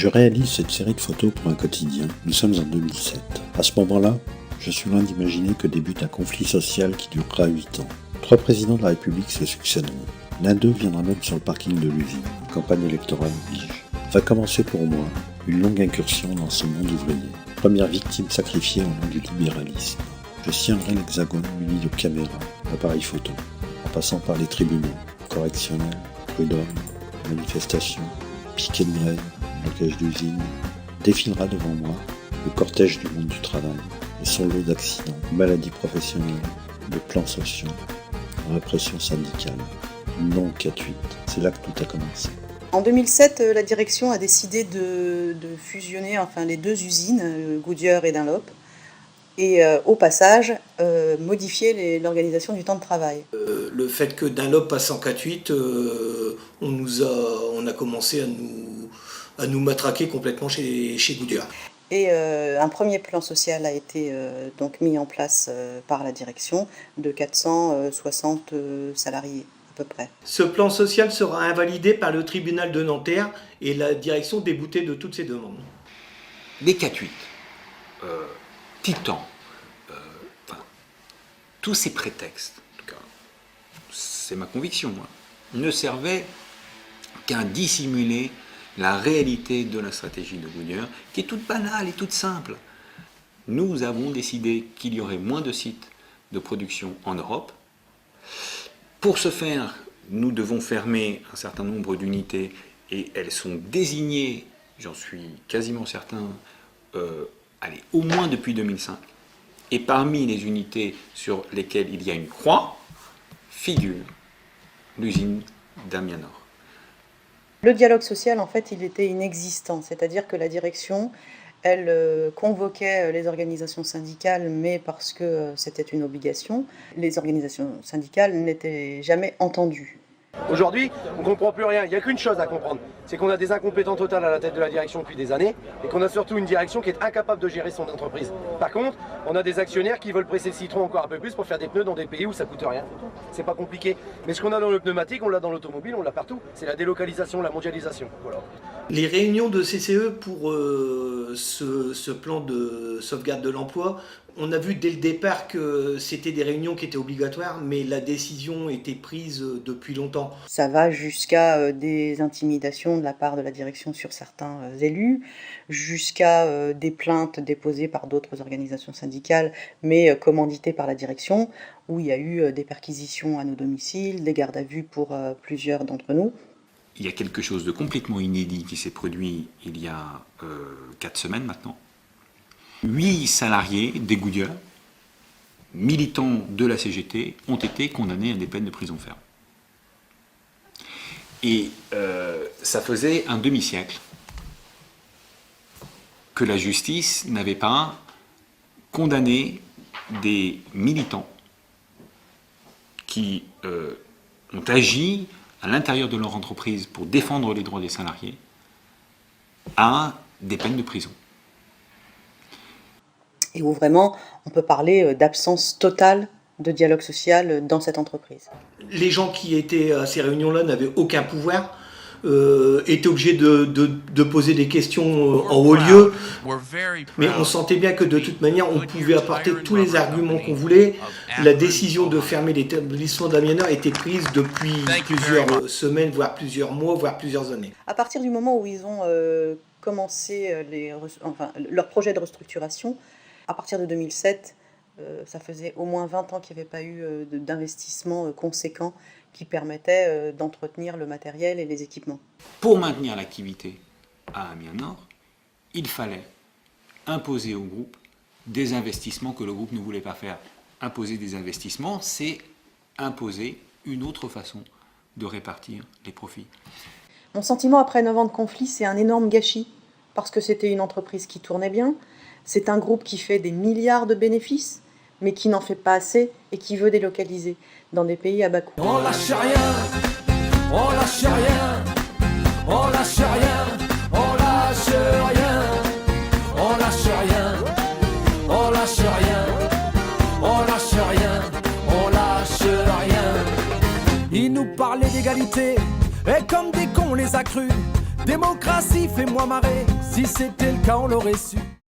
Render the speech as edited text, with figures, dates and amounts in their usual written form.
Je réalise cette série de photos pour un quotidien. Nous sommes en 2007. À ce moment-là, je suis loin d'imaginer que débute un conflit social qui durera 8 ans. 3 présidents de la République se succéderont. L'un d'eux viendra même sur le parking de l'usine. Campagne électorale oblige. Va commencer pour moi une longue incursion dans ce monde ouvrier. Première victime sacrifiée au nom du libéralisme. Je sillonnerai l'Hexagone muni de caméras, d'appareils photo, en passant par les tribunaux, correctionnels, prud'hommes, manifestations, piquets de grève, blocage d'usines. Défilera devant moi le cortège du monde du travail et son lot d'accidents, maladies professionnelles, de plans sociaux, répression syndicale. Non, 4-8, c'est là que tout a commencé. En 2007, la direction a décidé de fusionner les 2 usines, Goodyear et Dunlop, et au passage, modifier l'organisation du temps de travail. Le fait que Dunlop passe en 4-8, on a commencé à nous matraquer complètement chez Goodyear. Et un premier plan social a été donc mis en place par la direction de 460 salariés. À peu près. Ce plan social sera invalidé par le tribunal de Nanterre et la direction déboutée de toutes ses demandes. Les 4-8, Titan, tous ces prétextes, en tout cas, c'est ma conviction, ne servaient qu'à dissimuler la réalité de la stratégie de Goodyear, qui est toute banale et toute simple. Nous avons décidé qu'il y aurait moins de sites de production en Europe. Pour ce faire, nous devons fermer un certain nombre d'unités et elles sont désignées, j'en suis quasiment certain, au moins depuis 2005. Et parmi les unités sur lesquelles il y a une croix, figure l'usine d'Amiens Nord. Le dialogue social, en fait, il était inexistant, c'est-à-dire que la direction, elle convoquait les organisations syndicales, mais parce que c'était une obligation, les organisations syndicales n'étaient jamais entendues. Aujourd'hui, on ne comprend plus rien. Il n'y a qu'une chose à comprendre, c'est qu'on a des incompétents totaux à la tête de la direction depuis des années et qu'on a surtout une direction qui est incapable de gérer son entreprise. Par contre, on a des actionnaires qui veulent presser le citron encore un peu plus pour faire des pneus dans des pays où ça coûte rien. C'est pas compliqué. Mais ce qu'on a dans le pneumatique, on l'a dans l'automobile, on l'a partout. C'est la délocalisation, la mondialisation. Voilà. Les réunions de CCE pour ce plan de sauvegarde de l'emploi, on a vu dès le départ que c'était des réunions qui étaient obligatoires, mais la décision était prise depuis longtemps. Ça va jusqu'à des intimidations de la part de la direction sur certains élus, jusqu'à des plaintes déposées par d'autres organisations syndicales, mais commanditées par la direction, où il y a eu des perquisitions à nos domiciles, des gardes à vue pour plusieurs d'entre nous. Il y a quelque chose de complètement inédit qui s'est produit il y a 4 semaines maintenant. 8 salariés des Goodyear, militants de la CGT, ont été condamnés à des peines de prison ferme. Et ça faisait un demi-siècle que la justice n'avait pas condamné des militants qui ont agi à l'intérieur de leur entreprise pour défendre les droits des salariés à des peines de prison. Et où vraiment on peut parler d'absence totale de dialogue social dans cette entreprise. Les gens qui étaient à ces réunions-là n'avaient aucun pouvoir, étaient obligés de poser des questions en haut lieu, mais on sentait bien que de toute manière on pouvait apporter tous les arguments qu'on voulait. La décision de fermer l'établissement d'Amiens Nord était prise depuis plusieurs semaines, voire plusieurs mois, voire plusieurs années. À partir du moment où ils ont commencé leur projet de restructuration, à partir de 2007, ça faisait au moins 20 ans qu'il n'y avait pas eu d'investissement conséquent qui permettait d'entretenir le matériel et les équipements. Pour maintenir l'activité à Amiens Nord, il fallait imposer au groupe des investissements que le groupe ne voulait pas faire. Imposer des investissements, c'est imposer une autre façon de répartir les profits. Mon sentiment après 9 ans de conflit, c'est un énorme gâchis, parce que c'était une entreprise qui tournait bien, c'est un groupe qui fait des milliards de bénéfices, mais qui n'en fait pas assez et qui veut délocaliser dans des pays à bas coût. On lâche rien, on lâche rien, on lâche rien, on lâche rien, on lâche rien, on lâche rien, on lâche rien, on lâche rien. Ils nous parlaient d'égalité, et comme des cons on les a crus. Démocratie, fais-moi marrer. Si c'était le cas, on l'aurait su.